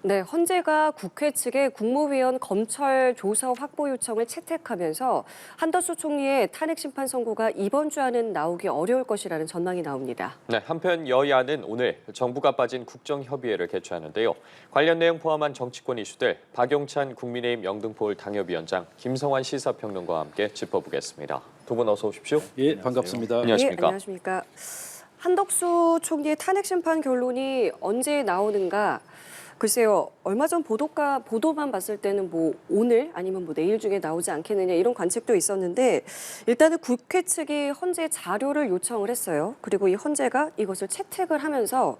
네, 헌재가 국회 측의 국무위원 검찰 조사 확보 요청을 채택하면서 한덕수 총리의 탄핵 심판 선고가 이번 주 안은 나오기 어려울 것이라는 전망이 나옵니다. 네, 한편 여야는 오늘 정부가 빠진 국정협의회를 개최하는데요. 관련 내용 포함한 정치권 이슈들 박용찬 국민의힘 영등포을 당협위원장, 김성환 시사평론가와 함께 짚어보겠습니다. 두 분 어서 오십시오. 예, 반갑습니다. 안녕하십니까? 예, 안녕하십니까. 한덕수 총리의 탄핵 심판 결론이 언제 나오는가? 글쎄요, 얼마 전 보도만 봤을 때는 뭐 오늘 아니면 뭐 내일 중에 나오지 않겠느냐 이런 관측도 있었는데 일단은 국회 측이 헌재 자료를 요청을 했어요. 그리고 이 헌재가 이것을 채택을 하면서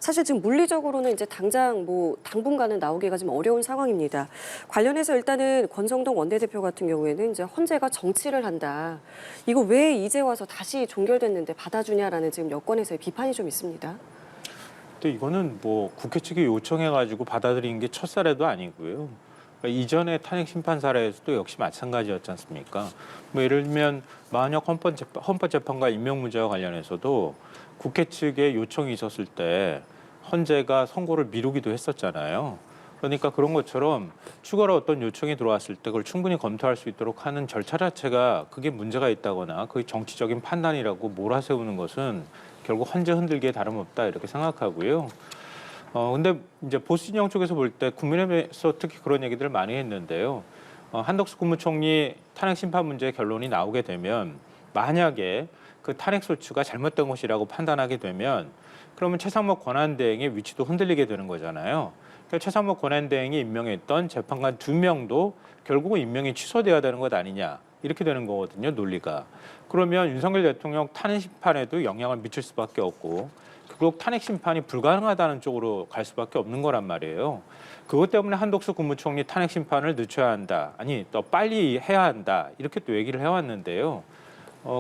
사실 지금 물리적으로는 이제 당장 뭐 당분간은 나오기가 좀 어려운 상황입니다. 관련해서 일단은 권성동 원내대표 같은 경우에는 이제 헌재가 정치를 한다. 이거 왜 이제 와서 다시 종결됐는데 받아주냐라는 지금 여권에서의 비판이 좀 있습니다. 근데 이거는 뭐 국회 측이 요청해가지고 받아들인 게 첫 사례도 아니고요. 그러니까 이전의 탄핵 심판 사례에서도 역시 마찬가지였지 않습니까? 뭐 예를 들면 만약 헌법재판관 임명문제와 관련해서도 국회 측에 요청이 있었을 때 헌재가 선고를 미루기도 했었잖아요. 그러니까 그런 것처럼 추가로 어떤 요청이 들어왔을 때 그걸 충분히 검토할 수 있도록 하는 절차 자체가 그게 문제가 있다거나 그게 정치적인 판단이라고 몰아세우는 것은 결국 헌재 흔들기에 다름없다 이렇게 생각하고요. 근데 이제 보수 진영 쪽에서 볼 때 국민의힘에서 특히 그런 얘기들을 많이 했는데요. 한덕수 국무총리 탄핵 심판 문제 결론이 나오게 되면 만약에 그 탄핵 소추가 잘못된 것이라고 판단하게 되면 그러면 최상목 권한대행의 위치도 흔들리게 되는 거잖아요. 그러니까 최상목 권한대행이 임명했던 재판관 2명도 결국은 임명이 취소돼야 되는 것 아니냐. 이렇게 되는 거거든요, 논리가. 그러면 윤석열 대통령 탄핵 심판에도 영향을 미칠 수밖에 없고 결국 탄핵 심판이 불가능하다는 쪽으로 갈 수밖에 없는 거란 말이에요. 그것 때문에 한덕수 국무총리 탄핵 심판을 늦춰야 한다. 아니, 더 빨리 해야 한다. 이렇게 또 얘기를 해왔는데요.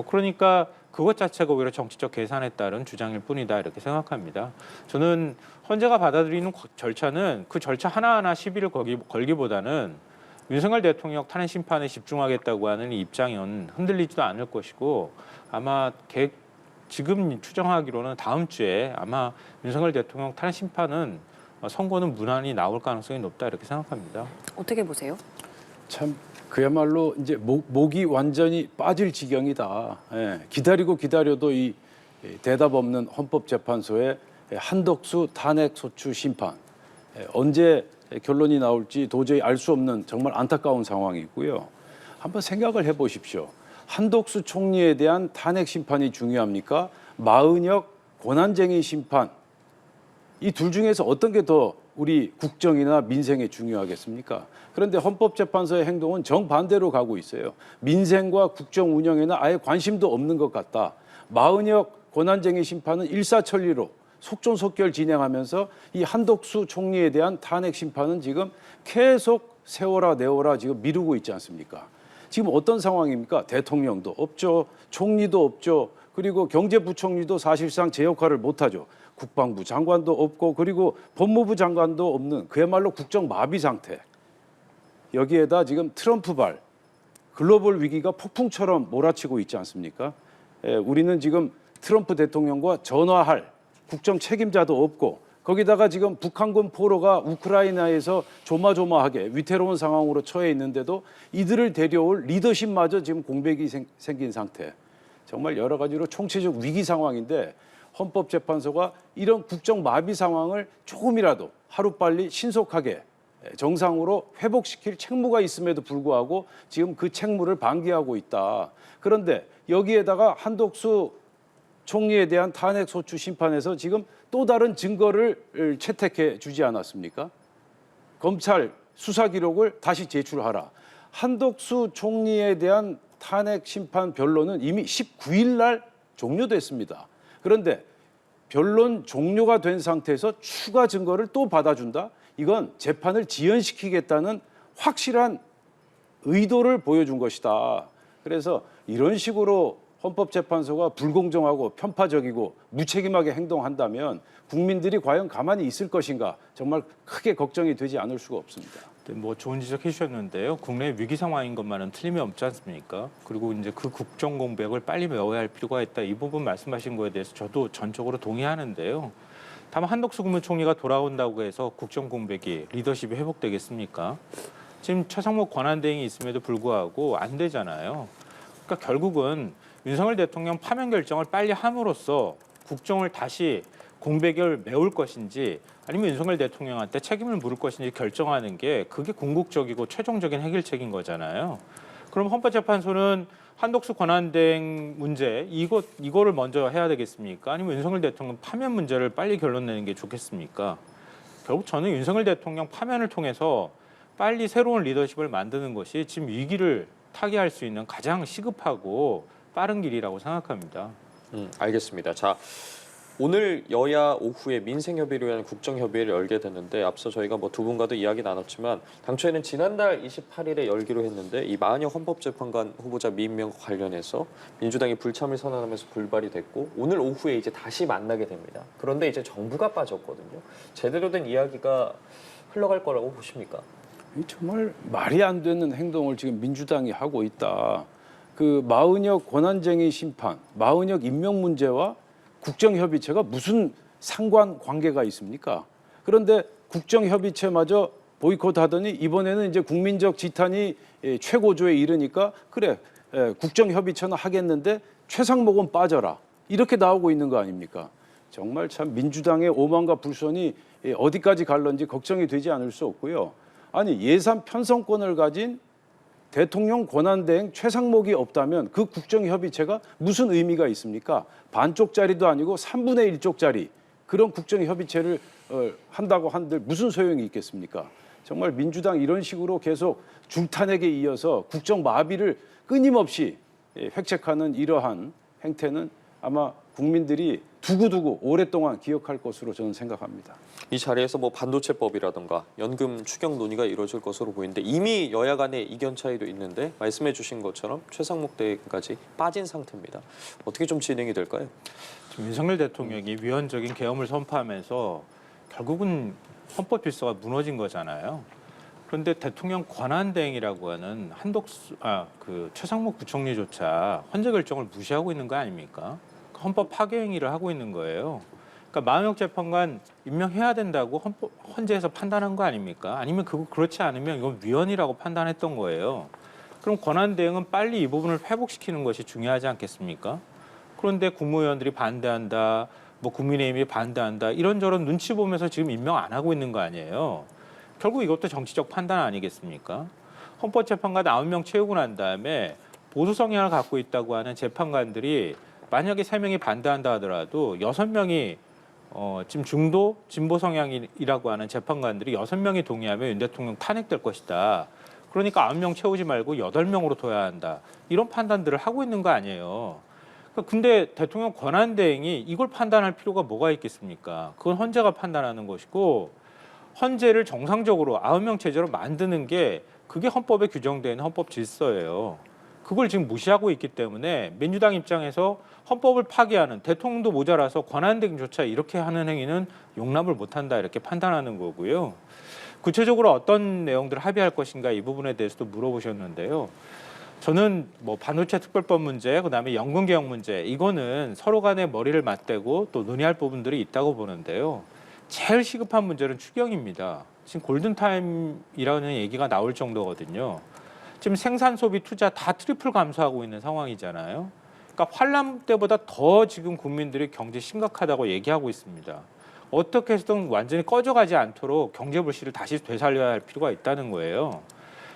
그러니까 그것 자체가 오히려 정치적 계산에 따른 주장일 뿐이다. 이렇게 생각합니다. 저는 헌재가 받아들이는 절차는 그 절차 하나하나 시비를 걸기보다는 윤석열 대통령 탄핵 심판에 집중하겠다고 하는 입장은 흔들리지도 않을 것이고 아마 지금 추정하기로는 다음 주에 아마 윤석열 대통령 탄핵 심판은 선고는 무난히 나올 가능성이 높다 이렇게 생각합니다. 어떻게 보세요? 참 그야말로 이제 목이 완전히 빠질 지경이다. 예, 기다려도 이 대답 없는 헌법재판소의 한덕수 탄핵 소추 심판 언제 결론이 나올지 도저히 알 수 없는 정말 안타까운 상황이고요. 한번 생각을 해보십시오. 한덕수 총리에 대한 탄핵 심판이 중요합니까? 마은혁 권한쟁의 심판. 이 둘 중에서 어떤 게 더 우리 국정이나 민생에 중요하겠습니까? 그런데 헌법재판소의 행동은 정반대로 가고 있어요. 민생과 국정 운영에는 아예 관심도 없는 것 같다. 마은혁 권한쟁의 심판은 일사천리로 속전속결 진행하면서 이 한덕수 총리에 대한 탄핵 심판은 지금 계속 세워라 내워라 지금 미루고 있지 않습니까? 지금 어떤 상황입니까? 대통령도 없죠. 총리도 없죠. 그리고 경제부총리도 사실상 제 역할을 못하죠. 국방부 장관도 없고 그리고 법무부 장관도 없는 그야말로 국정 마비 상태. 여기에다 지금 트럼프발 글로벌 위기가 폭풍처럼 몰아치고 있지 않습니까? 우리는 지금 트럼프 대통령과 전화할 국정 책임자도 없고 거기다가 지금 북한군 포로가 우크라이나에서 조마조마하게 위태로운 상황으로 처해 있는데도 이들을 데려올 리더십마저 지금 공백이 생긴 상태. 정말 여러 가지로 총체적 위기 상황인데 헌법재판소가 이런 국정 마비 상황을 조금이라도 하루빨리 신속하게 정상으로 회복시킬 책무가 있음에도 불구하고 지금 그 책무를 방기하고 있다. 그런데 여기에다가 한덕수 총리에 대한 탄핵 소추 심판에서 지금 또 다른 증거를 채택해 주지 않았습니까? 검찰 수사 기록을 다시 제출하라. 한덕수 총리에 대한 탄핵 심판 변론은 이미 19일 날 종료됐습니다. 그런데 변론 종료가 된 상태에서 추가 증거를 또 받아준다? 이건 재판을 지연시키겠다는 확실한 의도를 보여준 것이다. 그래서 이런 식으로 헌법재판소가 불공정하고 편파적이고 무책임하게 행동한다면 국민들이 과연 가만히 있을 것인가 정말 크게 걱정이 되지 않을 수가 없습니다. 뭐 좋은 지적해 주셨는데요. 국내 위기 상황인 것만은 틀림이 없지 않습니까? 그리고 이제 그 국정 공백을 빨리 메워야 할 필요가 있다. 이 부분 말씀하신 거에 대해서 저도 전적으로 동의하는데요. 다만 한덕수 국무총리가 돌아온다고 해서 국정 공백이 리더십이 회복되겠습니까? 지금 최상목 권한대행이 있음에도 불구하고 안 되잖아요. 그러니까 결국은 윤석열 대통령 파면 결정을 빨리 함으로써 국정을 다시 공백을 메울 것인지 아니면 윤석열 대통령한테 책임을 물을 것인지 결정하는 게 그게 궁극적이고 최종적인 해결책인 거잖아요. 그럼 헌법재판소는 한덕수 권한대행 문제 이거를 먼저 해야 되겠습니까? 아니면 윤석열 대통령 파면 문제를 빨리 결론 내는 게 좋겠습니까? 결국 저는 윤석열 대통령 파면을 통해서 빨리 새로운 리더십을 만드는 것이 지금 위기를 타개할 수 있는 가장 시급하고 빠른 길이라고 생각합니다. 알겠습니다. 자, 오늘 여야 오후에 민생협의를 위한 국정협의회를 열게 됐는데 앞서 저희가 뭐 두 분과도 이야기 나눴지만 당초에는 지난달 28일에 열기로 했는데 이 마은혁 헌법재판관 후보자 미임명과 관련해서 민주당이 불참을 선언하면서 불발이 됐고 오늘 오후에 이제 다시 만나게 됩니다. 그런데 이제 정부가 빠졌거든요. 제대로 된 이야기가 흘러갈 거라고 보십니까? 정말 말이 안 되는 행동을 지금 민주당이 하고 있다. 그 마은혁 권한쟁의 심판, 마은혁 임명 문제와 국정협의체가 무슨 상관관계가 있습니까? 그런데 국정협의체마저 보이콧하더니 이번에는 이제 국민적 지탄이 최고조에 이르니까 그래 국정협의체는 하겠는데 최상목은 빠져라 이렇게 나오고 있는 거 아닙니까? 정말 참 민주당의 오만과 불선이 어디까지 갈런지 걱정이 되지 않을 수 없고요. 아니 예산 편성권을 가진 대통령 권한대행 최상목이 없다면 그 국정협의체가 무슨 의미가 있습니까? 반쪽짜리도 아니고 3분의 1쪽짜리 그런 국정협의체를 한다고 한들 무슨 소용이 있겠습니까? 정말 민주당 이런 식으로 계속 줄탄핵에 이어서 국정 마비를 끊임없이 획책하는 이러한 행태는 아마 국민들이 두고두고 오랫동안 기억할 것으로 저는 생각합니다. 이 자리에서 뭐 반도체법이라든가 연금 추경 논의가 이루어질 것으로 보이는데 이미 여야 간의 이견 차이도 있는데 말씀해 주신 것처럼 최상목 대행까지 빠진 상태입니다. 어떻게 좀 진행이 될까요? 지금 윤석열 대통령이 위헌적인 계엄을 선포하면서 결국은 헌법 질서가 무너진 거잖아요. 그런데 대통령 권한대행이라고 하는 최상목 부총리조차 헌재 결정을 무시하고 있는 거 아닙니까? 헌법 파괴 행위를 하고 있는 거예요. 그러니까 마은혁 재판관 임명해야 된다고 헌재에서 판단한 거 아닙니까? 아니면 그렇지 않으면 이건 위헌이라고 판단했던 거예요. 그럼 권한대행은 빨리 이 부분을 회복시키는 것이 중요하지 않겠습니까? 그런데 국무위원들이 반대한다, 뭐 국민의힘이 반대한다 이런저런 눈치 보면서 지금 임명 안 하고 있는 거 아니에요. 결국 이것도 정치적 판단 아니겠습니까? 헌법재판관 9명 채우고 난 다음에 보수 성향을 갖고 있다고 하는 재판관들이 만약에 3명이 반대한다 하더라도 6명이 지금 중도 진보 성향이라고 하는 재판관들이 6명이 동의하면 윤 대통령 탄핵될 것이다. 그러니까 9명 채우지 말고 8명으로 둬야 한다. 이런 판단들을 하고 있는 거 아니에요. 근데 대통령 권한대행이 이걸 판단할 필요가 뭐가 있겠습니까? 그건 헌재가 판단하는 것이고 헌재를 정상적으로 9명 체제로 만드는 게 그게 헌법에 규정되어 있는 헌법 질서예요. 그걸 지금 무시하고 있기 때문에 민주당 입장에서 헌법을 파기하는 대통령도 모자라서 권한대행조차 이렇게 하는 행위는 용납을 못한다 이렇게 판단하는 거고요. 구체적으로 어떤 내용들을 합의할 것인가 이 부분에 대해서도 물어보셨는데요. 저는 뭐 반도체 특별법 문제, 그다음에 연금 개혁 문제 이거는 서로 간에 머리를 맞대고 또 논의할 부분들이 있다고 보는데요. 제일 시급한 문제는 추경입니다. 지금 골든타임이라는 얘기가 나올 정도거든요. 지금 생산, 소비, 투자 다 트리플 감소하고 있는 상황이잖아요. 그러니까 환란 때보다 더 지금 국민들이 경제 심각하다고 얘기하고 있습니다. 어떻게 해서든 완전히 꺼져가지 않도록 경제 불씨를 다시 되살려야 할 필요가 있다는 거예요.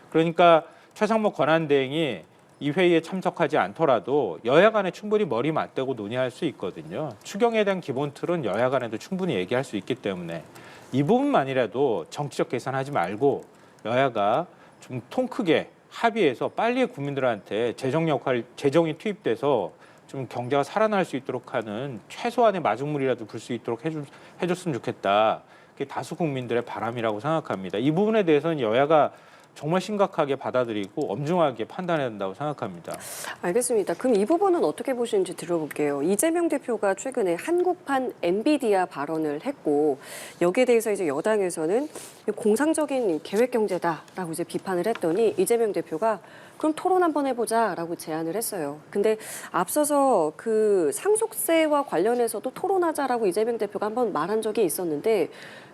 그러니까 최상목 권한대행이 이 회의에 참석하지 않더라도 여야 간에 충분히 머리 맞대고 논의할 수 있거든요. 추경에 대한 기본 틀은 여야 간에도 충분히 얘기할 수 있기 때문에 이 부분만이라도 정치적 계산하지 말고 여야가 좀 통 크게 합의해서 빨리 국민들한테 재정이 투입돼서 좀 경제가 살아날 수 있도록 하는 최소한의 마중물이라도 불 수 있도록 해줬으면 좋겠다. 그게 다수 국민들의 바람이라고 생각합니다. 이 부분에 대해서는 여야가 정말 심각하게 받아들이고 엄중하게 판단해야 된다고 생각합니다. 알겠습니다. 그럼 이 부분은 어떻게 보시는지 들어볼게요. 이재명 대표가 최근에 한국판 엔비디아 발언을 했고 여기에 대해서 이제 여당에서는 공상적인 계획 경제다라고 이제 비판을 했더니 이재명 대표가 그럼 토론 한번 해보자라고 제안을 했어요. 근데 앞서서 그 상속세와 관련해서도 토론하자라고 이재명 대표가 한번 말한 적이 있었는데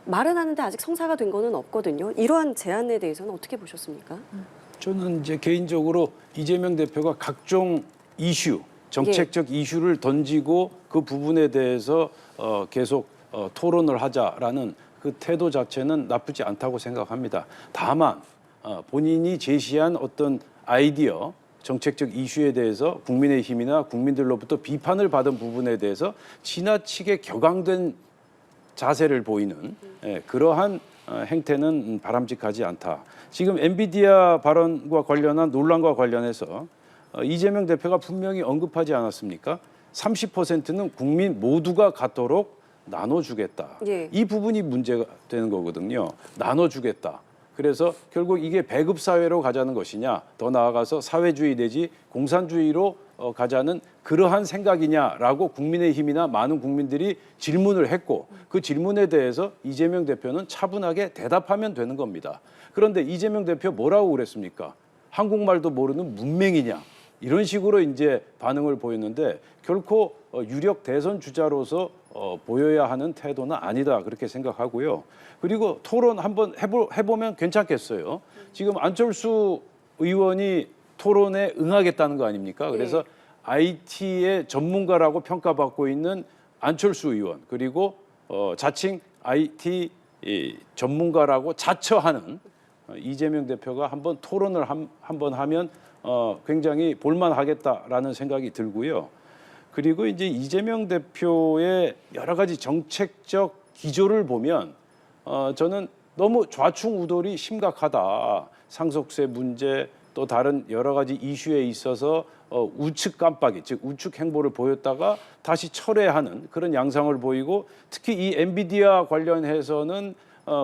말은 하는데 아직 성사가 된 거는 없거든요. 이러한 제안에 대해서는 어떻게 보셨습니까? 저는 이제 개인적으로 이재명 대표가 각종 이슈, 정책적 이슈를 던지고 그 부분에 대해서 계속 토론을 하자라는 그 태도 자체는 나쁘지 않다고 생각합니다. 다만 본인이 제시한 어떤 아이디어, 정책적 이슈에 대해서 국민의힘이나 국민들로부터 비판을 받은 부분에 대해서 지나치게 격앙된 자세를 보이는 그러한 행태는 바람직하지 않다. 지금 엔비디아 발언과 관련한 논란과 관련해서 이재명 대표가 분명히 언급하지 않았습니까? 30%는 국민 모두가 갖도록 나눠주겠다. 예. 이 부분이 문제가 되는 거거든요. 나눠주겠다. 그래서 결국 이게 배급 사회로 가자는 것이냐, 더 나아가서 사회주의 내지 공산주의로 가자는 그러한 생각이냐라고 국민의힘이나 많은 국민들이 질문을 했고 그 질문에 대해서 이재명 대표는 차분하게 대답하면 되는 겁니다. 그런데 이재명 대표 뭐라고 그랬습니까? 한국말도 모르는 문맹이냐? 이런 식으로 이제 반응을 보였는데 결코 유력 대선 주자로서 보여야 하는 태도는 아니다 그렇게 생각하고요. 그리고 토론 한번 해보면 괜찮겠어요. 지금 안철수 의원이 토론에 응하겠다는 거 아닙니까? 그래서 IT의 전문가라고 평가받고 있는 안철수 의원 그리고 자칭 IT 전문가라고 자처하는 이재명 대표가 한번 토론을 한번 하면 굉장히 볼만하겠다라는 생각이 들고요. 그리고 이제 이재명 대표의 여러 가지 정책적 기조를 보면 저는 너무 좌충우돌이 심각하다. 상속세 문제 또 다른 여러 가지 이슈에 있어서 우측 깜빡이 즉 우측 행보를 보였다가 다시 철회하는 그런 양상을 보이고 특히 이 엔비디아 관련해서는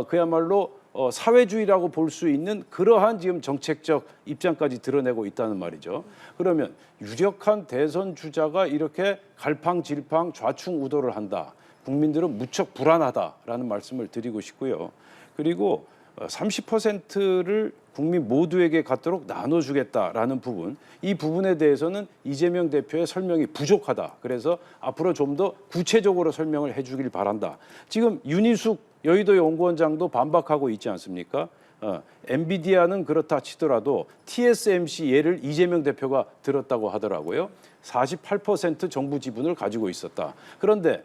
그야말로 사회주의라고 볼 수 있는 그러한 지금 정책적 입장까지 드러내고 있다는 말이죠. 그러면 유력한 대선 주자가 이렇게 갈팡질팡 좌충우돌을 한다. 국민들은 무척 불안하다라는 말씀을 드리고 싶고요. 그리고 30%를 국민 모두에게 갖도록 나눠주겠다라는 부분, 이 부분에 대해서는 이재명 대표의 설명이 부족하다. 그래서 앞으로 좀 더 구체적으로 설명을 해주길 바란다. 지금 윤희숙 여의도 연구원장도 반박하고 있지 않습니까? 엔비디아는 그렇다 치더라도 TSMC 예를 이재명 대표가 들었다고 하더라고요. 48% 정부 지분을 가지고 있었다. 그런데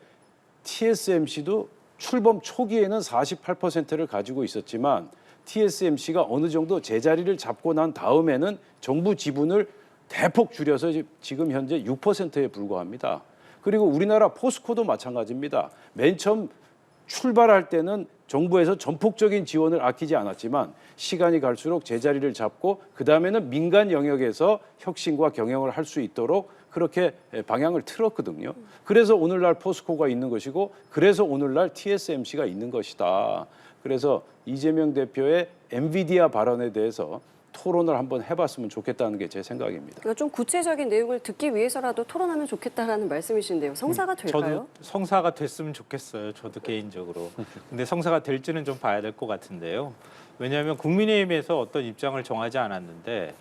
TSMC도 출범 초기에는 48%를 가지고 있었지만 TSMC가 어느 정도 제자리를 잡고 난 다음에는 정부 지분을 대폭 줄여서 지금 현재 6%에 불과합니다. 그리고 우리나라 포스코도 마찬가지입니다. 맨 처음 출발할 때는 정부에서 전폭적인 지원을 아끼지 않았지만 시간이 갈수록 제자리를 잡고 그다음에는 민간 영역에서 혁신과 경영을 할 수 있도록 그렇게 방향을 틀었거든요. 그래서 오늘날 포스코가 있는 것이고 그래서 오늘날 TSMC가 있는 것이다. 그래서 이재명 대표의 엔비디아 발언에 대해서 토론을 한번 해봤으면 좋겠다는 게 제 생각입니다. 그러니까 좀 구체적인 내용을 듣기 위해서라도 토론하면 좋겠다라는 말씀이신데요. 성사가 될까요? 저도 성사가 됐으면 좋겠어요. 저도 개인적으로. 근데 성사가 될지는 좀 봐야 될 것 같은데요. 왜냐하면 국민의힘에서 어떤 입장을 정하지 않았는데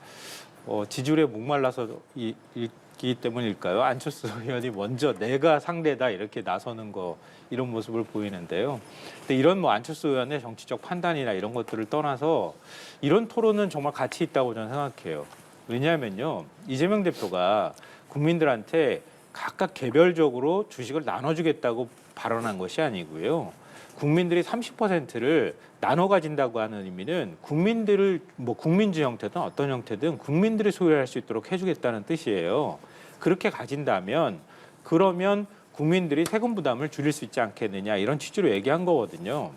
지지율에 목말라서 있기 때문일까요? 안철수 의원이 먼저 내가 상대다 이렇게 나서는 거 이런 모습을 보이는데요. 근데 이런 안철수 의원의 정치적 판단이나 이런 것들을 떠나서 이런 토론은 정말 가치 있다고 저는 생각해요. 왜냐하면요, 이재명 대표가 국민들한테 각각 개별적으로 주식을 나눠주겠다고 발언한 것이 아니고요. 국민들이 30%를 나눠 가진다고 하는 의미는 국민들을 국민주 형태든 어떤 형태든 국민들이 소유할 수 있도록 해주겠다는 뜻이에요. 그렇게 가진다면 그러면 국민들이 세금 부담을 줄일 수 있지 않겠느냐 이런 취지로 얘기한 거거든요.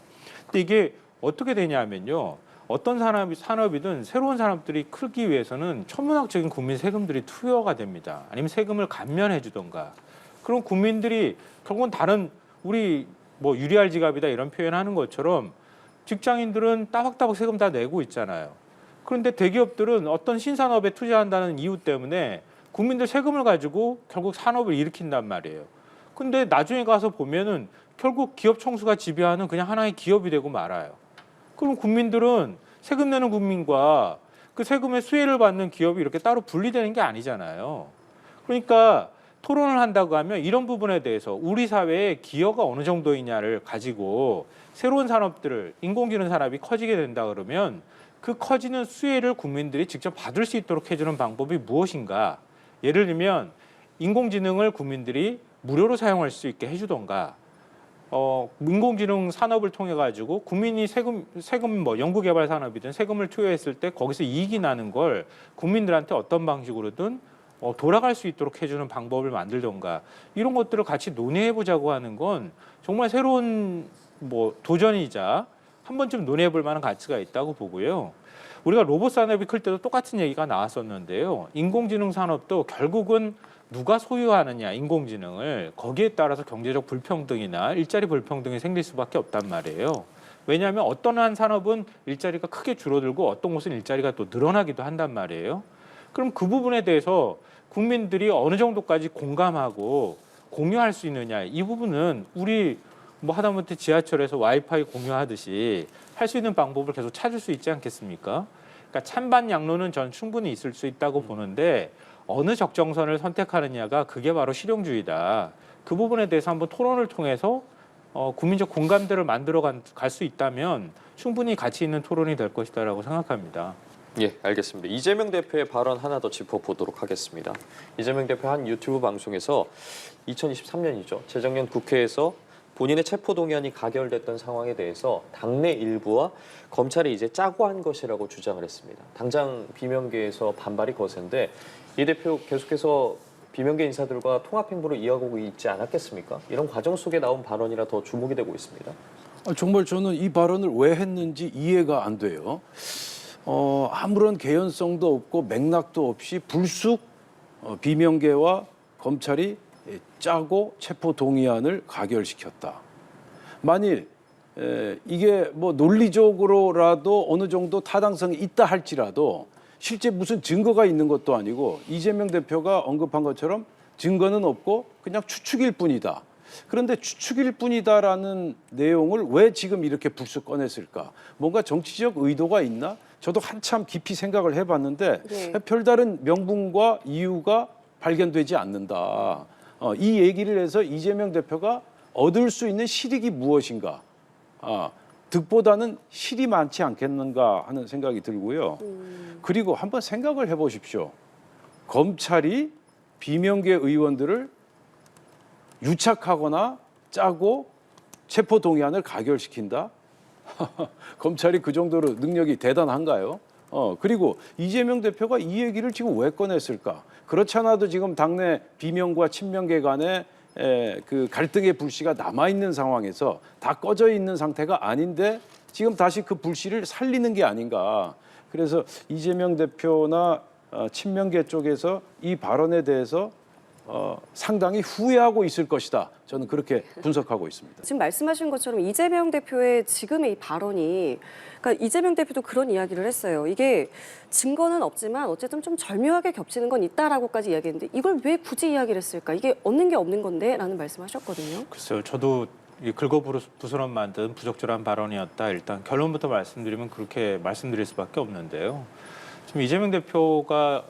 근데 이게 어떻게 되냐면요. 어떤 산업이든 새로운 산업들이 크기 위해서는 천문학적인 국민 세금들이 투여가 됩니다. 아니면 세금을 감면해 주던가. 그럼 국민들이 결국은 다른 우리 유리알 지갑이다 이런 표현하는 것처럼 직장인들은 따박따박 세금 다 내고 있잖아요. 그런데 대기업들은 어떤 신산업에 투자한다는 이유 때문에 국민들 세금을 가지고 결국 산업을 일으킨단 말이에요. 근데 나중에 가서 보면은 결국 기업 총수가 지배하는 그냥 하나의 기업이 되고 말아요. 그럼 국민들은 세금 내는 국민과 그 세금의 수혜를 받는 기업이 이렇게 따로 분리되는 게 아니잖아요. 그러니까 토론을 한다고 하면 이런 부분에 대해서 우리 사회에 기여가 어느 정도이냐를 가지고 새로운 산업들을 인공지능 산업이 커지게 된다 그러면 그 커지는 수혜를 국민들이 직접 받을 수 있도록 해주는 방법이 무엇인가. 예를 들면 인공지능을 국민들이 무료로 사용할 수 있게 해주던가 인공지능 산업을 통해 가지고 국민이 세금 뭐 연구개발 산업이든 세금을 투여했을 때 거기서 이익이 나는 걸 국민들한테 어떤 방식으로든 돌아갈 수 있도록 해주는 방법을 만들던가 이런 것들을 같이 논의해 보자고 하는 건 정말 새로운 뭐 도전이자 한 번쯤 논의해 볼 만한 가치가 있다고 보고요. 우리가 로봇 산업이 클 때도 똑같은 얘기가 나왔었는데요. 인공지능 산업도 결국은 누가 소유하느냐 인공지능을 거기에 따라서 경제적 불평등이나 일자리 불평등이 생길 수밖에 없단 말이에요. 왜냐하면 어떤 한 산업은 일자리가 크게 줄어들고 어떤 곳은 일자리가 또 늘어나기도 한단 말이에요. 그럼 그 부분에 대해서 국민들이 어느 정도까지 공감하고 공유할 수 있느냐 이 부분은 우리 뭐 하다못해 지하철에서 와이파이 공유하듯이 할 수 있는 방법을 계속 찾을 수 있지 않겠습니까? 그러니까 찬반 양론은 전 충분히 있을 수 있다고 보는데 어느 적정선을 선택하느냐가 그게 바로 실용주의다. 그 부분에 대해서 한번 토론을 통해서 국민적 공감대를 만들어 갈 수 있다면 충분히 가치 있는 토론이 될 것이다라고 생각합니다. 예, 알겠습니다. 이재명 대표의 발언 하나 더 짚어보도록 하겠습니다. 이재명 대표 한 유튜브 방송에서 2023년이죠. 재작년 국회에서 본인의 체포동의안이 가결됐던 상황에 대해서 당내 일부와 검찰이 이제 짜고 한 것이라고 주장을 했습니다. 당장 비명계에서 반발이 거센데 이 대표 계속해서 비명계 인사들과 통합행보를 이어가고 있지 않았겠습니까? 이런 과정 속에 나온 발언이라 더 주목이 되고 있습니다. 정말 저는 이 발언을 왜 했는지 이해가 안 돼요. 아무런 개연성도 없고 맥락도 없이 불쑥 비명계와 검찰이 짜고 체포동의안을 가결시켰다. 만일 이게 뭐 논리적으로라도 어느 정도 타당성이 있다 할지라도 실제 무슨 증거가 있는 것도 아니고 이재명 대표가 언급한 것처럼 증거는 없고 그냥 추측일 뿐이다. 그런데 추측일 뿐이다라는 내용을 왜 지금 이렇게 불쑥 꺼냈을까? 뭔가 정치적 의도가 있나? 저도 한참 깊이 생각을 해봤는데 네. 별다른 명분과 이유가 발견되지 않는다. 이 얘기를 해서 이재명 대표가 얻을 수 있는 실익이 무엇인가? 득보다는 실이 많지 않겠는가 하는 생각이 들고요. 그리고 한번 생각을 해보십시오. 검찰이 비명계 의원들을 유착하거나 짜고 체포동의안을 가결시킨다? 검찰이 그 정도로 능력이 대단한가요? 그리고 이재명 대표가 이 얘기를 지금 왜 꺼냈을까? 그렇지 않아도 지금 당내 비명과 친명계 간에 그 갈등의 불씨가 남아있는 상황에서 다 꺼져 있는 상태가 아닌데 지금 다시 그 불씨를 살리는 게 아닌가. 그래서 이재명 대표나 친명계 쪽에서 이 발언에 대해서 상당히 후회하고 있을 것이다. 저는 그렇게 분석하고 있습니다. 지금 말씀하신 것처럼 이재명 대표의 지금의 이 발언이, 그러니까 이재명 대표도 그런 이야기를 했어요. 이게 증거는 없지만 어쨌든 좀 절묘하게 겹치는 건 있다라고까지 이야기했는데 이걸 왜 굳이 이야기를 했을까? 이게 얻는 게 없는 건데 라는 말씀하셨거든요. 글쎄요, 저도 이 긁어부스럼 만든 부적절한 발언이었다. 일단 결론부터 말씀드리면 그렇게 말씀드릴 수밖에 없는데요. 지금 이재명 대표가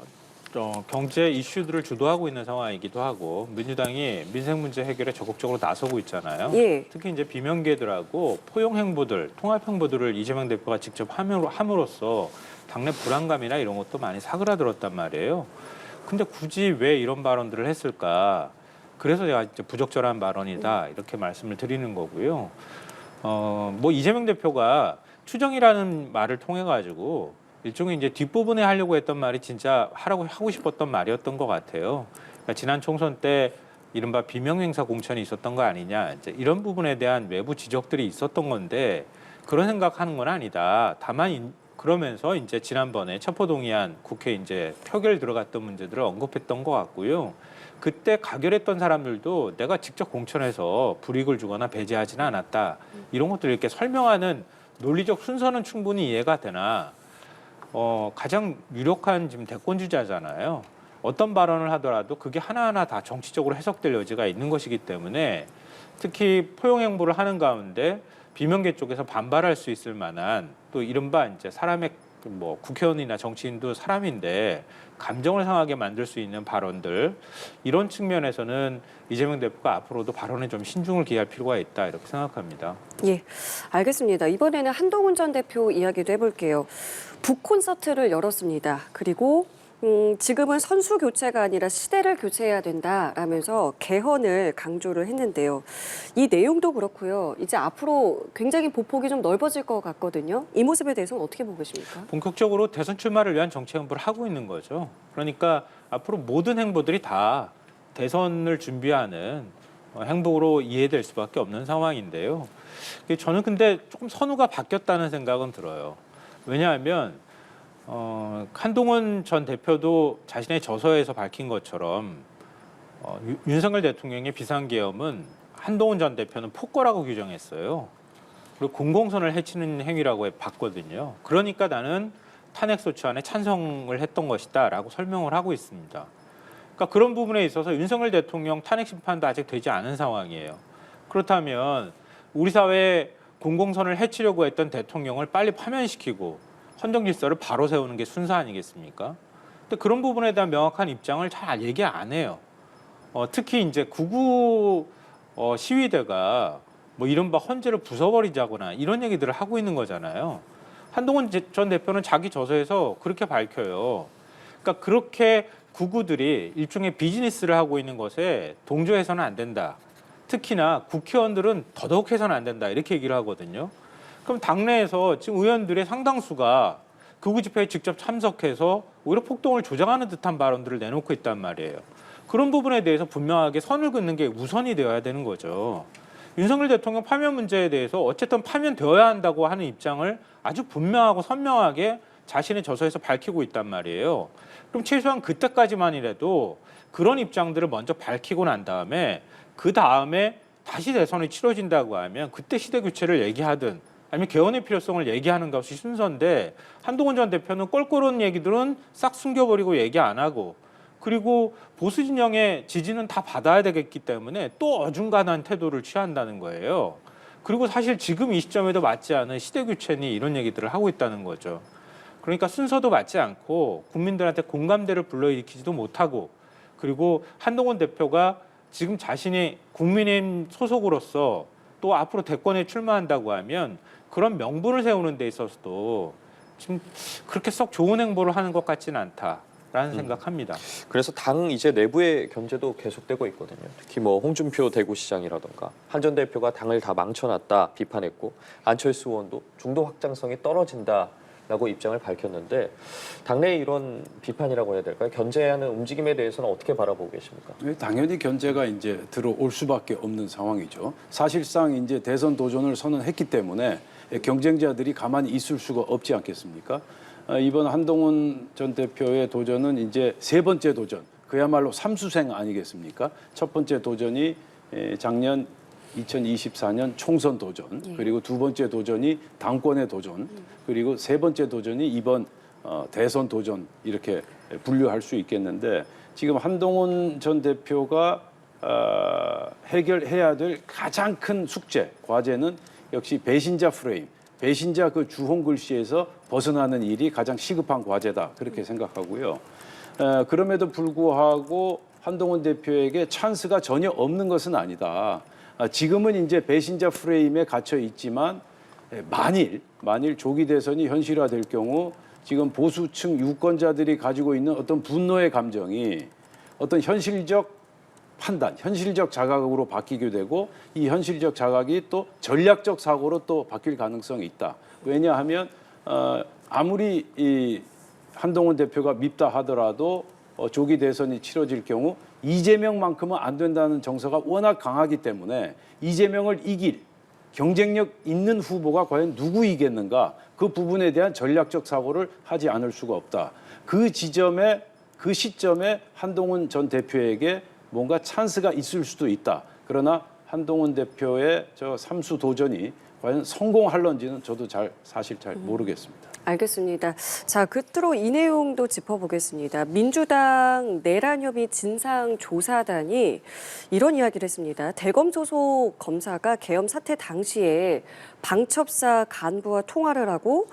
경제 이슈들을 주도하고 있는 상황이기도 하고 민주당이 민생 문제 해결에 적극적으로 나서고 있잖아요. 예. 특히 이제 비명계들하고 포용 행보들, 통합 행보들을 이재명 대표가 직접 함으로써 당내 불안감이나 이런 것도 많이 사그라들었단 말이에요. 근데 굳이 왜 이런 발언들을 했을까? 그래서 제가 이제 부적절한 발언이다 이렇게 말씀을 드리는 거고요. 뭐 이재명 대표가 추정이라는 말을 통해 가지고 일종의 이제 뒷부분에 하려고 했던 말이 진짜 하고 싶었던 말이었던 것 같아요. 그러니까 지난 총선 때 이른바 비명행사 공천이 있었던 거 아니냐, 이제 이런 부분에 대한 외부 지적들이 있었던 건데 그런 생각하는 건 아니다. 다만 그러면서 이제 지난번에 체포동의안 국회 이제 표결 들어갔던 문제들을 언급했던 것 같고요. 그때 가결했던 사람들도 내가 직접 공천해서 불이익을 주거나 배제하지는 않았다. 이런 것들을 이렇게 설명하는 논리적 순서는 충분히 이해가 되나. 가장 유력한 지금 대권 주자잖아요. 어떤 발언을 하더라도 그게 하나하나 다 정치적으로 해석될 여지가 있는 것이기 때문에 특히 포용 행보를 하는 가운데 비명계 쪽에서 반발할 수 있을 만한 또 이른바 이제 사람의 뭐 국회의원이나 정치인도 사람인데 감정을 상하게 만들 수 있는 발언들 이런 측면에서는 이재명 대표가 앞으로도 발언에 좀 신중을 기할 필요가 있다 이렇게 생각합니다. 예, 알겠습니다. 이번에는 한동훈 전 대표 이야기도 해볼게요. 북 콘서트를 열었습니다. 그리고 지금은 선수 교체가 아니라 시대를 교체해야 된다라면서 개헌을 강조를 했는데요. 이 내용도 그렇고요. 이제 앞으로 굉장히 보폭이 좀 넓어질 것 같거든요. 이 모습에 대해서는 어떻게 보고 계십니까? 본격적으로 대선 출마를 위한 정치 행보를 하고 있는 거죠. 그러니까 앞으로 모든 행보들이 다 대선을 준비하는 행보로 이해될 수밖에 없는 상황인데요. 저는 근데 조금 선우가 바뀌었다는 생각은 들어요. 왜냐하면 한동훈 전 대표도 자신의 저서에서 밝힌 것처럼 윤석열 대통령의 비상계엄은 한동훈 전 대표는 폭거라고 규정했어요. 그리고 공공선을 해치는 행위라고 봤거든요. 그러니까 나는 탄핵소추안에 찬성을 했던 것이다라고 설명을 하고 있습니다. 그러니까 그런 부분에 있어서 윤석열 대통령 탄핵 심판도 아직 되지 않은 상황이에요. 그렇다면 우리 사회에 공공선을 해치려고 했던 대통령을 빨리 파면시키고 헌정 질서를 바로 세우는 게 순서 아니겠습니까? 근데 그런 부분에 대한 명확한 입장을 잘 얘기 안 해요. 특히 이제 구구 시위대가 뭐 이른바 헌재를 부숴버리자거나 이런 얘기들을 하고 있는 거잖아요. 한동훈 전 대표는 자기 저서에서 그렇게 밝혀요. 그러니까 그렇게 구구들이 일종의 비즈니스를 하고 있는 것에 동조해서는 안 된다. 특히나 국회의원들은 더더욱 해서는 안 된다. 이렇게 얘기를 하거든요. 그럼 당내에서 지금 의원들의 상당수가 극우 집회에 직접 참석해서 오히려 폭동을 조장하는 듯한 발언들을 내놓고 있단 말이에요. 그런 부분에 대해서 분명하게 선을 긋는 게 우선이 되어야 되는 거죠. 윤석열 대통령 파면 문제에 대해서 어쨌든 파면되어야 한다고 하는 입장을 아주 분명하고 선명하게 자신의 저서에서 밝히고 있단 말이에요. 그럼 최소한 그때까지만이라도 그런 입장들을 먼저 밝히고 난 다음에 그 다음에 다시 대선이 치러진다고 하면 그때 시대 교체를 얘기하든 아니면 개헌의 필요성을 얘기하는 것이 순서인데 한동훈 전 대표는 껄끄러운 얘기들은 싹 숨겨버리고 얘기 안 하고 그리고 보수 진영의 지지는 다 받아야 되겠기 때문에 또 어중간한 태도를 취한다는 거예요. 그리고 사실 지금 이 시점에도 맞지 않은 시대 교체니 이런 얘기들을 하고 있다는 거죠. 그러니까 순서도 맞지 않고 국민들한테 공감대를 불러일으키지도 못하고 그리고 한동훈 대표가 지금 자신이 국민의힘 소속으로서 또 앞으로 대권에 출마한다고 하면 그런 명분을 세우는 데 있어서도 지금 그렇게 썩 좋은 행보를 하는 것 같지는 않다라는 생각합니다. 그래서 당 이제 내부의 견제도 계속되고 있거든요. 특히 뭐 홍준표 대구시장이라던가 한 전 대표가 당을 다 망쳐놨다 비판했고 안철수 의원도 중도 확장성이 떨어진다라고 입장을 밝혔는데 당내의 이런 비판이라고 해야 될까요? 견제하는 움직임에 대해서는 어떻게 바라보고 계십니까? 당연히 견제가 이제 들어올 수밖에 없는 상황이죠. 사실상 이제 대선 도전을 선언했기 때문에 경쟁자들이 가만히 있을 수가 없지 않겠습니까? 이번 한동훈 전 대표의 도전은 이제 세 번째 도전, 그야말로 삼수생 아니겠습니까? 첫 번째 도전이 작년 2024년 총선 도전, 그리고 두 번째 도전이 당권의 도전, 그리고 세 번째 도전이 이번 대선 도전 이렇게 분류할 수 있겠는데 지금 한동훈 전 대표가 해결해야 될 가장 큰 숙제, 과제는 역시 배신자 프레임, 배신자 그 주홍 글씨에서 벗어나는 일이 가장 시급한 과제다 그렇게 생각하고요. 그럼에도 불구하고 한동훈 대표에게 찬스가 전혀 없는 것은 아니다. 지금은 이제 배신자 프레임에 갇혀 있지만 만일 조기 대선이 현실화될 경우 지금 보수층 유권자들이 가지고 있는 어떤 분노의 감정이 어떤 현실적 판단, 현실적 자각으로 바뀌게 되고 이 현실적 자각이 또 전략적 사고로 또 바뀔 가능성이 있다. 왜냐하면 아무리 이 한동훈 대표가 밉다 하더라도 조기 대선이 치러질 경우 이재명만큼은 안 된다는 정서가 워낙 강하기 때문에 이재명을 이길 경쟁력 있는 후보가 과연 누구이겠는가 그 부분에 대한 전략적 사고를 하지 않을 수가 없다. 그 지점에 그 시점에 한동훈 전 대표에게 뭔가 찬스가 있을 수도 있다. 그러나 한동훈 대표의 저 삼수 도전이 과연 성공할런지는 저도 사실 잘 모르겠습니다. 알겠습니다. 자, 끝으로 이 내용도 짚어보겠습니다. 민주당 내란협의 진상조사단이 이런 이야기를 했습니다. 대검 소속 검사가 계엄 사태 당시에 방첩사 간부와 통화를 하고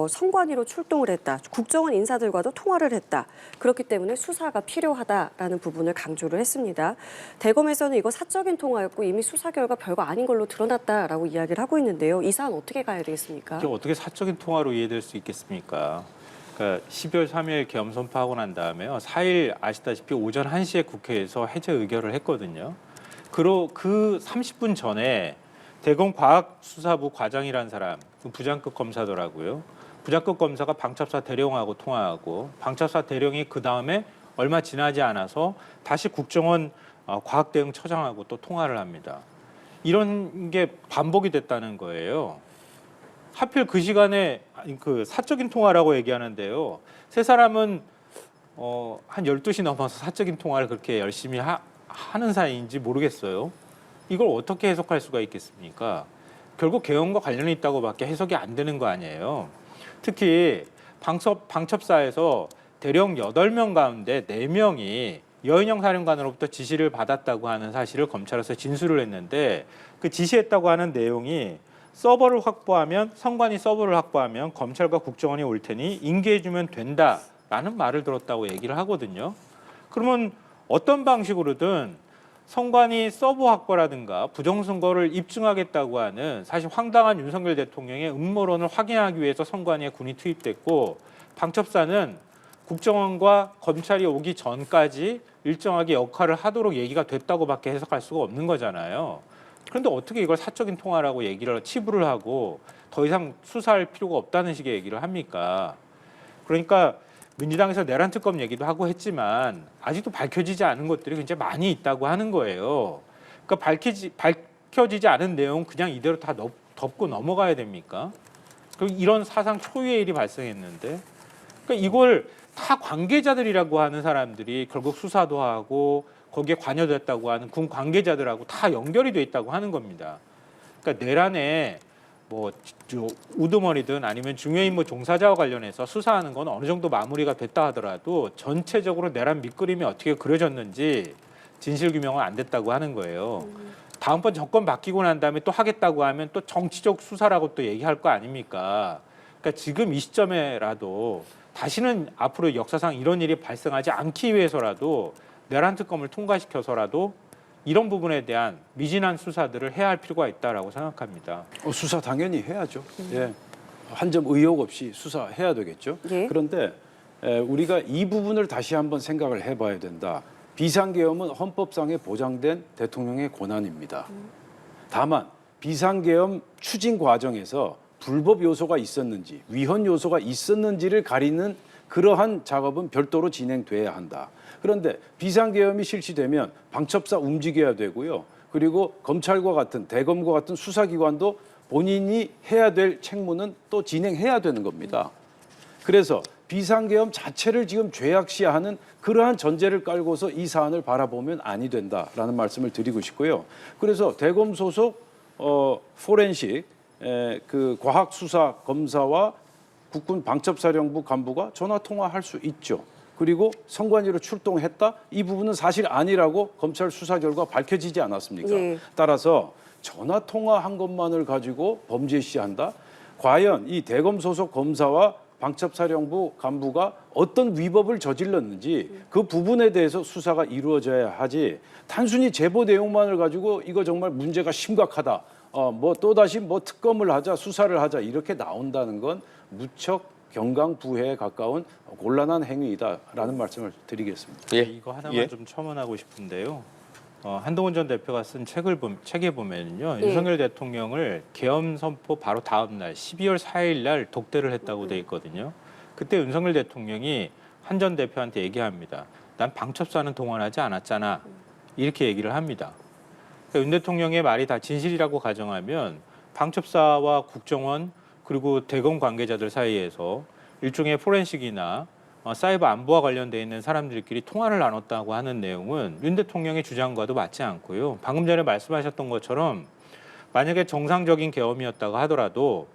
선관위로 출동을 했다. 국정원 인사들과도 통화를 했다. 그렇기 때문에 수사가 필요하다라는 부분을 강조를 했습니다. 대검에서는 이거 사적인 통화였고 이미 수사 결과 별거 아닌 걸로 드러났다라고 이야기를 하고 있는데요. 이 사안 어떻게 가야 되겠습니까? 이게 어떻게 사적인 통화로 이해될 수 있겠습니까? 그러니까 12월 3일 계엄 선포하고 난 다음에요. 4일 아시다시피 오전 1시에 국회에서 해제 의결을 했거든요. 그 30분 전에 대검 과학수사부 과장이라는 사람, 부장급 검사더라고요. 부장급 검사가 방첩사 대령하고 통화하고 방첩사 대령이 그 다음에 얼마 지나지 않아서 다시 국정원 과학대응처장하고 또 통화를 합니다. 이런 게 반복이 됐다는 거예요. 하필 그 시간에 그 사적인 통화라고 얘기하는데요. 세 사람은 한 12시 넘어서 사적인 통화를 그렇게 열심히 하는 사이인지 모르겠어요. 이걸 어떻게 해석할 수가 있겠습니까? 결국 계엄과 관련이 있다고밖에 해석이 안 되는 거 아니에요. 특히 방첩사에서 대령 8명 가운데 4명이 여인영 사령관으로부터 지시를 받았다고 하는 사실을 검찰에서 진술을 했는데 그 지시했다고 하는 내용이 서버를 확보하면 선관위 서버를 확보하면 검찰과 국정원이 올 테니 인계해주면 된다라는 말을 들었다고 얘기를 하거든요. 그러면 어떤 방식으로든 선관위 서버 확보라든가 부정선거를 입증하겠다고 하는 사실 황당한 윤석열 대통령의 음모론을 확인하기 위해서 선관위에 군이 투입됐고 방첩사는 국정원과 검찰이 오기 전까지 일정하게 역할을 하도록 얘기가 됐다고밖에 해석할 수가 없는 거잖아요. 그런데 어떻게 이걸 사적인 통화라고 얘기를 치부를 하고 더 이상 수사할 필요가 없다는 식의 얘기를 합니까? 그러니까 민주당에서 내란 특검 얘기도 하고 했지만 아직도 밝혀지지 않은 것들이 굉장히 많이 있다고 하는 거예요. 그러니까 밝혀지지 않은 내용 그냥 이대로 다 덮고 넘어가야 됩니까? 그리고 이런 사상 초유의 일이 발생했는데, 그러니까 이걸 다 관계자들이라고 하는 사람들이 결국 수사도 하고 거기에 관여됐다고 하는 군 관계자들하고 다 연결이 돼 있다고 하는 겁니다. 그러니까 내란에 뭐 우두머리든 아니면 중요인물 종사자와 관련해서 수사하는 건 어느 정도 마무리가 됐다 하더라도 전체적으로 내란 밑그림이 어떻게 그려졌는지 진실 규명은 안 됐다고 하는 거예요. 다음번 정권 바뀌고 난 다음에 또 하겠다고 하면 또 정치적 수사라고 또 얘기할 거 아닙니까? 그러니까 지금 이 시점에라도 다시는 앞으로 역사상 이런 일이 발생하지 않기 위해서라도 내란 특검을 통과시켜서라도 이런 부분에 대한 미진한 수사들을 해야 할 필요가 있다라고 생각합니다. 수사 당연히 해야죠. 예. 한 점 의혹 없이 수사해야 되겠죠. 예. 그런데 우리가 이 부분을 다시 한번 생각을 해봐야 된다. 비상계엄은 헌법상에 보장된 대통령의 권한입니다. 다만 비상계엄 추진 과정에서 불법 요소가 있었는지 위헌 요소가 있었는지를 가리는 그러한 작업은 별도로 진행돼야 한다. 그런데 비상계엄이 실시되면 방첩사 움직여야 되고요. 그리고 검찰과 같은 대검과 같은 수사기관도 본인이 해야 될 책무는 또 진행해야 되는 겁니다. 그래서 비상계엄 자체를 지금 죄악시하는 그러한 전제를 깔고서 이 사안을 바라보면 아니 된다라는 말씀을 드리고 싶고요. 그래서 대검 소속 포렌식 그 과학수사 검사와 국군 방첩사령부 간부가 전화 통화할 수 있죠. 그리고 선관위로 출동했다? 이 부분은 사실 아니라고 검찰 수사 결과 밝혀지지 않았습니까? 예. 따라서 전화 통화한 것만을 가지고 범죄 시한다? 과연 이 대검 소속 검사와 방첩사령부 간부가 어떤 위법을 저질렀는지 그 부분에 대해서 수사가 이루어져야 하지 단순히 제보 내용만을 가지고 이거 정말 문제가 심각하다. 뭐 또다시 뭐 특검을 하자 수사를 하자 이렇게 나온다는 건 무척 경강부회에 가까운 곤란한 행위이다라는 말씀을 드리겠습니다. 예. 이거 하나만 예. 좀 첨언하고 싶은데요. 한동훈 전 대표가 쓴 책에 보면요. 예. 윤석열 대통령을 계엄 선포 바로 다음 날 12월 4일 날 독대를 했다고 돼 있거든요. 그때 윤석열 대통령이 한 전 대표한테 얘기합니다. 난 방첩사는 동원하지 않았잖아. 이렇게 얘기를 합니다. 그러니까 윤 대통령의 말이 다 진실이라고 가정하면 방첩사와 국정원 그리고 대검 관계자들 사이에서 일종의 포렌식이나 사이버 안보와 관련돼 있는 사람들끼리 통화를 나눴다고 하는 내용은 윤 대통령의 주장과도 맞지 않고요. 방금 전에 말씀하셨던 것처럼 만약에 정상적인 계엄이었다고 하더라도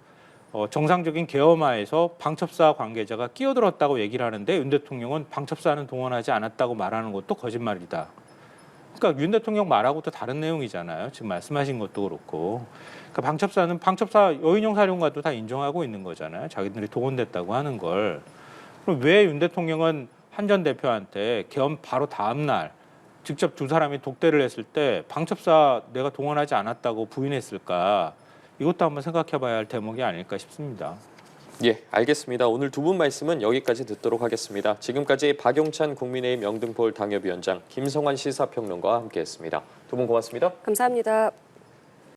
정상적인 계엄하에서 방첩사 관계자가 끼어들었다고 얘기를 하는데 윤 대통령은 방첩사는 동원하지 않았다고 말하는 것도 거짓말이다. 그러니까 윤 대통령 말하고도 다른 내용이잖아요. 지금 말씀하신 것도 그렇고. 그러니까 방첩사 여인영 사령관도 다 인정하고 있는 거잖아요. 자기들이 동원됐다고 하는 걸. 그럼 왜 윤 대통령은 한 전 대표한테 계엄 바로 다음 날 직접 두 사람이 독대를 했을 때 방첩사 내가 동원하지 않았다고 부인했을까? 이것도 한번 생각해 봐야 할 대목이 아닐까 싶습니다. 예, 알겠습니다. 오늘 두 분 말씀은 여기까지 듣도록 하겠습니다. 지금까지 박용찬 국민의힘 영등포 당협위원장, 김성환 시사평론가와 함께했습니다. 두 분 고맙습니다. 감사합니다.